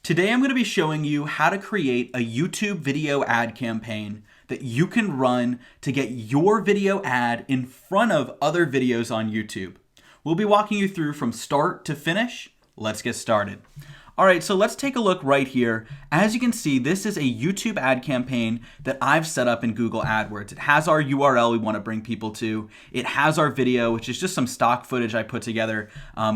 Today I'm going to be showing you how to create a YouTube video ad campaign that you can run to get your video ad in front of other videos on YouTube. We'll be walking you through from start to finish. Let's get started. All right, so let's take a look right here. As you can see, this is a YouTube ad campaign that I've set up in Google AdWords. It has our URL we want to bring people to. It has our video, which is just some stock footage I put together,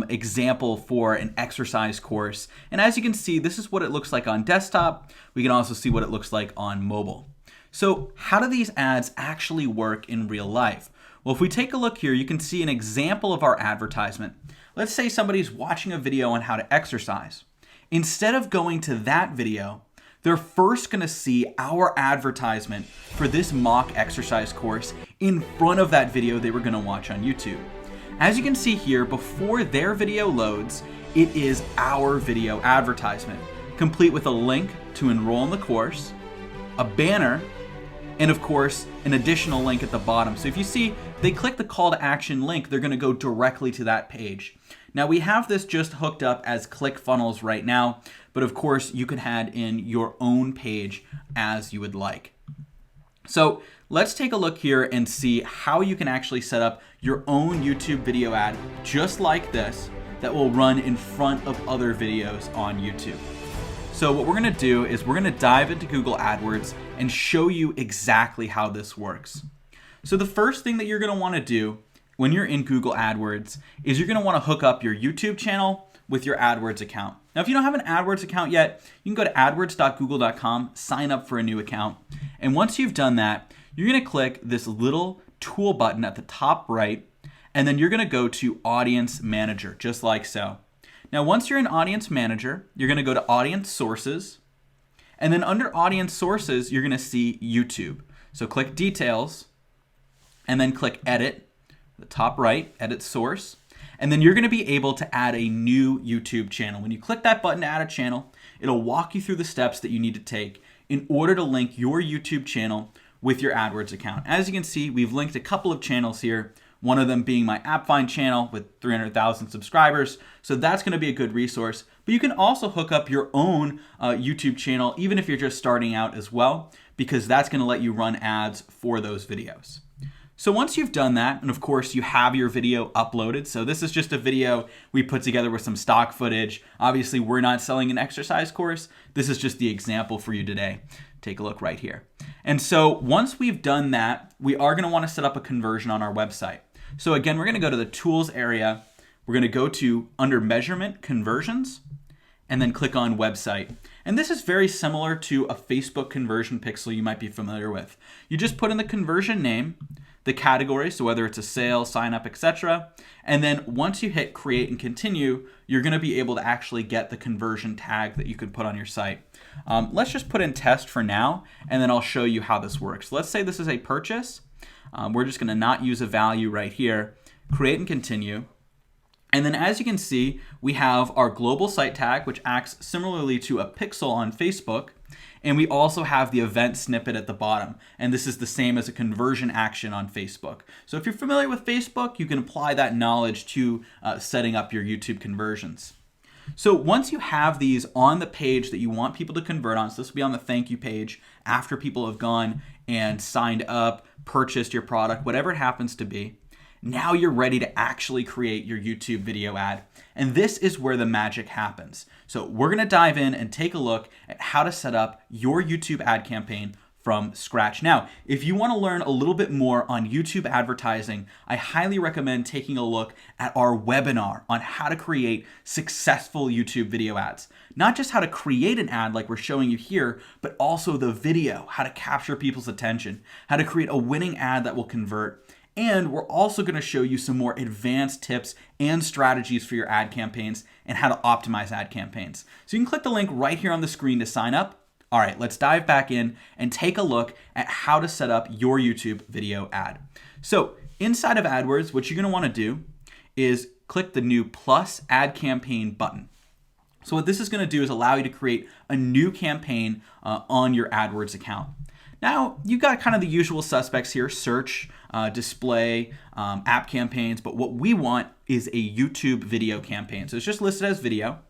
example for an exercise course. And as you can see, this is what it looks like on desktop. We can also see what it looks like on mobile. So how do these ads actually work in real life? Well, if we take a look here, you can see an example of our advertisement. Let's say somebody's watching a video on how to exercise. Instead of going to that video, they're first going to see our advertisement for this mock exercise course in front of that video they were going to watch on YouTube. As you can see here, before their video loads, it is our video advertisement, complete with a link to enroll in the course, a banner, and of course, an additional link at the bottom. So if you see, they click the call to action link, they're going to go directly to that page. Now we have this just hooked up as ClickFunnels right now, but of course you can add in your own page as you would like. So let's take a look here and see how you can actually set up your own YouTube video ad just like this that will run in front of other videos on YouTube. So what we're going to do is we're going to dive into Google AdWords and show you exactly how this works. So the first thing that you're going to want to do when you're in Google AdWords is you're going to want to hook up your YouTube channel with your AdWords account. Now, if you don't have an AdWords account yet, you can go to adwords.google.com, sign up for a new account. And once you've done that, you're going to click this little tool button at the top right, and then you're going to go to Audience Manager, just like so. Now, once you're in Audience Manager, you're going to go to Audience Sources, and then under Audience Sources, you're going to see YouTube. So click Details, and then click Edit, the top right, Edit Source, and then you're going to be able to add a new YouTube channel. When you click that button to add a channel, it'll walk you through the steps that you need to take in order to link your YouTube channel with your AdWords account. As you can see, we've linked a couple of channels here, one of them being my AppFind channel with 300,000 subscribers, so that's going to be a good resource. But you can also hook up your own YouTube channel, even if you're just starting out as well, because that's going to let you run ads for those videos. So once you've done that, and of course you have your video uploaded, so this is just a video we put together with some stock footage. Obviously, we're not selling an exercise course. This is just the example for you today. Take a look right here. And so once we've done that, we are going to want to set up a conversion on our website. So again, we're going to go to the Tools area. We're going to go to under Measurement Conversions, and then click on Website. And this is very similar to a Facebook conversion pixel you might be familiar with. You just put in the conversion name, the category, so whether it's a sale, sign up, etc. And then once you hit create and continue, you're going to be able to actually get the conversion tag that you can put on your site. Let's just put in test for now, and then I'll show you how this works. Let's say this is a purchase. We're just going to not use a value right here, create and continue. And then as you can see, we have our global site tag, which acts similarly to a pixel on Facebook. And we also have the event snippet at the bottom. And this is the same as a conversion action on Facebook. So if you're familiar with Facebook, you can apply that knowledge to setting up your YouTube conversions. So once you have these on the page that you want people to convert on, so this will be on the thank you page after people have gone and signed up, purchased your product, whatever it happens to be, now you're ready to actually create your YouTube video ad. And this is where the magic happens. So we're going to dive in and take a look at how to set up your YouTube ad campaign from scratch. Now, if you want to learn a little bit more on YouTube advertising, I highly recommend taking a look at our webinar on how to create successful YouTube video ads. Not just how to create an ad like we're showing you here, but also the video, how to capture people's attention, how to create a winning ad that will convert. And we're also going to show you some more advanced tips and strategies for your ad campaigns and how to optimize ad campaigns. So you can click the link right here on the screen to sign up. All right, let's dive back in and take a look at how to set up your YouTube video ad. So inside of AdWords, what you're going to want to do is click the new plus ad campaign button. So what this is going to do is allow you to create a new campaign on your AdWords account. Now, you've got kind of the usual suspects here, search, display, app campaigns, but what we want is a YouTube video campaign. So it's just listed as video.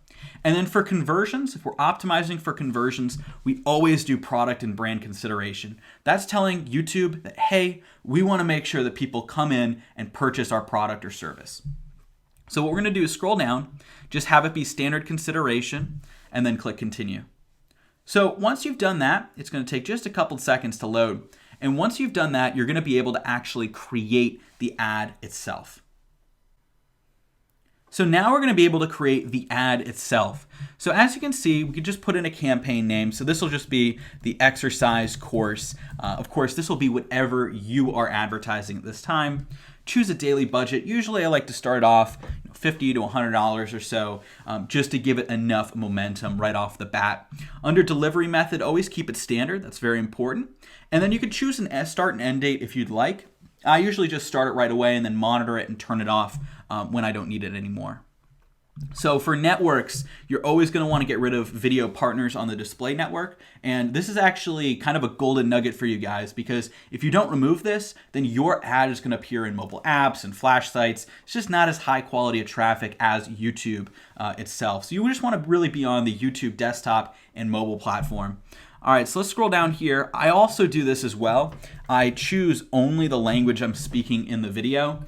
And then for conversions, if we're optimizing for conversions, we always do product and brand consideration. That's telling YouTube that, hey, we want to make sure that people come in and purchase our product or service. So what we're going to do is scroll down, just have it be standard consideration, and then click continue. So once you've done that, it's going to take just a couple seconds to load. And once you've done that, you're going to be able to actually create the ad itself. So now we're going to be able to create the ad itself. So as you can see, we can just put in a campaign name. So this will just be the exercise course. Of course, this will be whatever you are advertising at this time. Choose a daily budget. Usually I like to start off $50 to $100 or so, just to give it enough momentum right off the bat. Under delivery method, always keep it standard. That's very important. And then you can choose an start and end date if you'd like. I usually just start it right away and then monitor it and turn it off when I don't need it anymore. So for networks, you're always going to want to get rid of video partners on the display network. And this is actually kind of a golden nugget for you guys, because if you don't remove this, then your ad is going to appear in mobile apps and flash sites. It's just not as high quality of traffic as YouTube itself. So you just want to really be on the YouTube desktop and mobile platform. All right, so let's scroll down here. I also do this as well. I choose only the language I'm speaking in the video,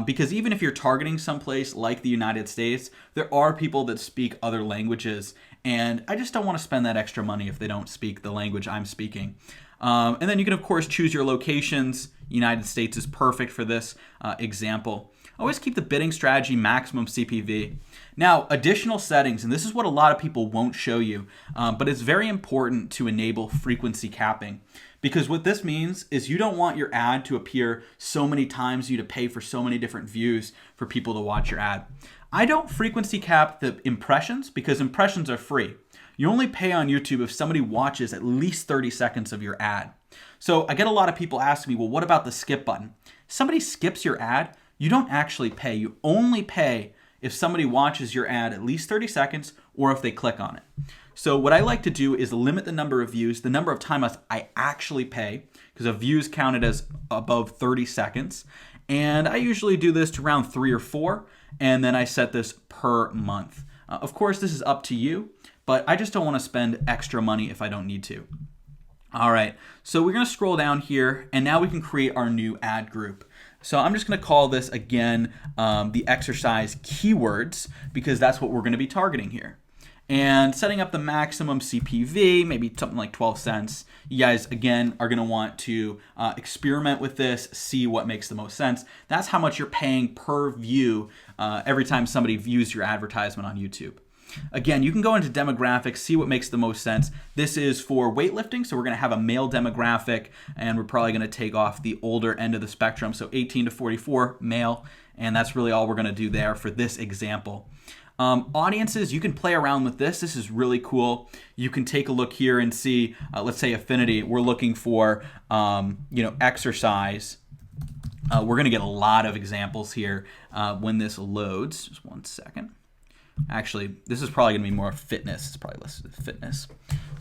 because even if you're targeting someplace like the United States, there are people that speak other languages, and I just don't want to spend that extra money if they don't speak the language I'm speaking. And then you can, of course, choose your locations. United States is perfect for this example. Always keep the bidding strategy maximum CPV. Now, additional settings, and this is what a lot of people won't show you, but it's very important to enable frequency capping, because what this means is you don't want your ad to appear so many times, you to pay for so many different views for people to watch your ad. I don't frequency cap the impressions because impressions are free. You only pay on YouTube if somebody watches at least 30 seconds of your ad. So I get a lot of people asking me, well, what about the skip button? Somebody skips your ad, you don't actually pay. You only pay if somebody watches your ad at least 30 seconds or if they click on it. So what I like to do is limit the number of views, the number of times I actually pay, because a view is counted as above 30 seconds. And I usually do this to around 3 or 4, and then I set this per month. Of course, this is up to you, but I just don't want to spend extra money if I don't need to. All right, so we're going to scroll down here, and now we can create our new ad group. So I'm just going to call this, again, the exercise keywords, because that's what we're going to be targeting here. And setting up the maximum CPV, maybe something like 12 cents. You guys, again, are going to want to experiment with this, see what makes the most sense. That's how much you're paying per view every time somebody views your advertisement on YouTube. Again, you can go into demographics, see what makes the most sense. This is for weightlifting, so we're going to have a male demographic, and we're probably going to take off the older end of the spectrum, so 18 to 44, male, and that's really all we're going to do there for this example. Audiences, you can play around with this. This is really cool. You can take a look here and see, let's say affinity, we're looking for, exercise. We're going to get a lot of examples here when this loads. Just one second. Actually, this is probably going to be more fitness. It's probably listed as fitness.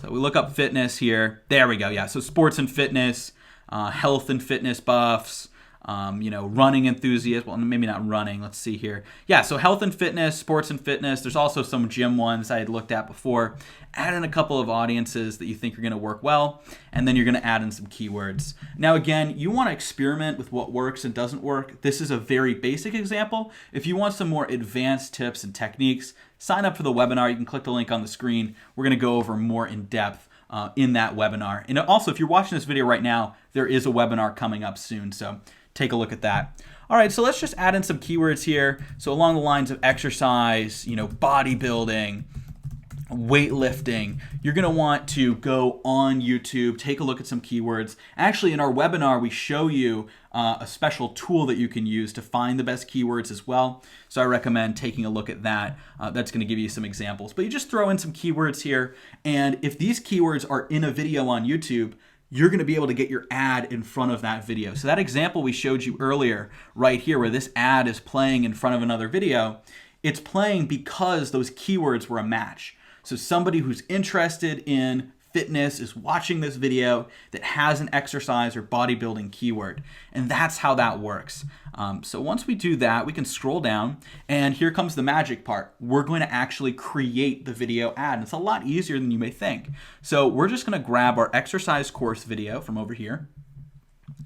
So we look up fitness here. There we go. Yeah, so sports and fitness, health and fitness buffs, running enthusiasts. Well, maybe not running. Let's see here. Yeah, so health and fitness, sports and fitness. There's also some gym ones I had looked at before. Add in a couple of audiences that you think are going to work well, and then you're going to add in some keywords. Now, again, you want to experiment with what works and doesn't work. This is a very basic example. If you want some more advanced tips and techniques, sign up for the webinar. You can click the link on the screen. We're going to go over more in depth in that webinar. And also, if you're watching this video right now, there is a webinar coming up soon, so take a look at that. All right, so let's just add in some keywords here. So along the lines of exercise, bodybuilding, weightlifting, you're going to want to go on YouTube, take a look at some keywords. Actually, in our webinar, we show you a special tool that you can use to find the best keywords as well. So I recommend taking a look at that. That's going to give you some examples. But you just throw in some keywords here. And if these keywords are in a video on YouTube, you're going to be able to get your ad in front of that video. So that example we showed you earlier right here, where this ad is playing in front of another video, it's playing because those keywords were a match. So somebody who's interested in fitness, is watching this video that has an exercise or bodybuilding keyword. And that's how that works. So once we do that, we can scroll down, and here comes the magic part. We're going to actually create the video ad. It's a lot easier than you may think. So we're just going to grab our exercise course video from over here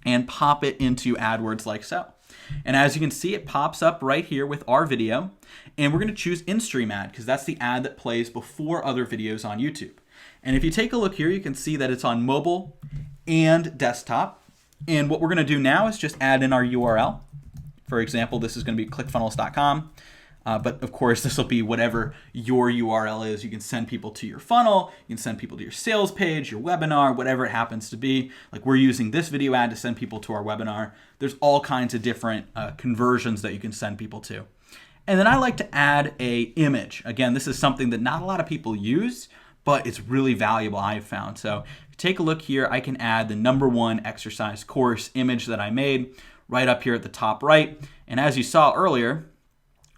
and pop it into AdWords like so. And as you can see, it pops up right here with our video, and we're going to choose in-stream ad because that's the ad that plays before other videos on YouTube. And if you take a look here, you can see that it's on mobile and desktop. And what we're going to do now is just add in our URL. For example, this is going to be clickfunnels.com. But of course, this will be whatever your URL is. You can send people to your funnel, you can send people to your sales page, your webinar, whatever it happens to be. Like we're using this video ad to send people to our webinar. There's all kinds of different conversions that you can send people to. And then I like to add a image. Again, this is something that not a lot of people use, but it's really valuable, I've found. So if you take a look here, I can add the #1 exercise course image that I made right up here at the top right. And as you saw earlier,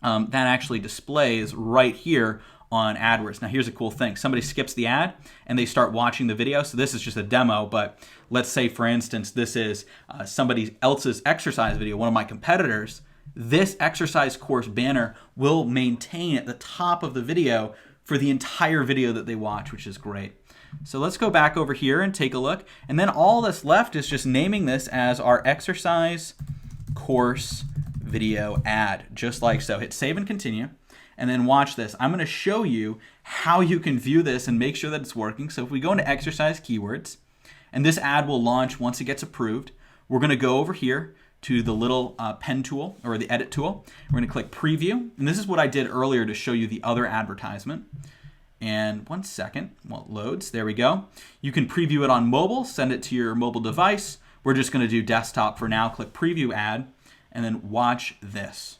that actually displays right here on AdWords. Now here's a cool thing. Somebody skips the ad and they start watching the video. So this is just a demo, but let's say for instance, this is somebody else's exercise video, one of my competitors. This exercise course banner will maintain at the top of the video for the entire video that they watch, which is great. So let's go back over here and take a look. And then all that's left is just naming this as our exercise course video ad, just like so. Hit save and continue, and then watch this. I'm going to show you how you can view this and make sure that it's working. So if we go into exercise keywords, and this ad will launch once it gets approved, we're going to go over here to the little pen tool or the edit tool. We're going to click preview, and this is what I did earlier to show you the other advertisement. And 1 second while it loads. There we go. You can preview it on mobile, send it to your mobile device. We're just going to do desktop for now. Click preview ad, and then watch this.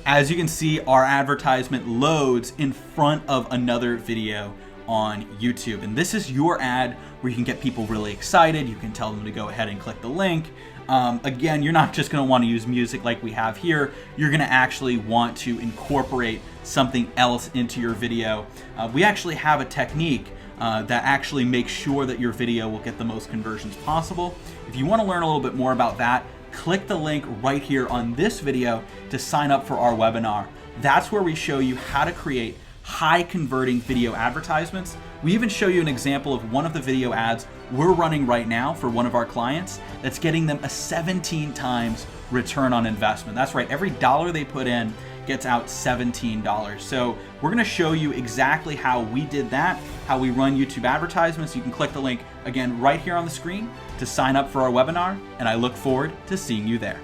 As you can see, our advertisement loads in front of another video on YouTube. And this is your ad where you can get people really excited. You can tell them to go ahead and click the link. Again, you're not just going to want to use music like we have here. You're going to actually want to incorporate something else into your video. We actually have a technique that actually makes sure that your video will get the most conversions possible. If you want to learn a little bit more about that, click the link right here on this video to sign up for our webinar. That's where we show you how to create high converting video advertisements. We even show you an example of one of the video ads we're running right now for one of our clients that's getting them a 17 times return on investment. That's right, every dollar they put in gets out $17. So we're gonna show you exactly how we did that, how we run YouTube advertisements. You can click the link again right here on the screen to sign up for our webinar, and I look forward to seeing you there.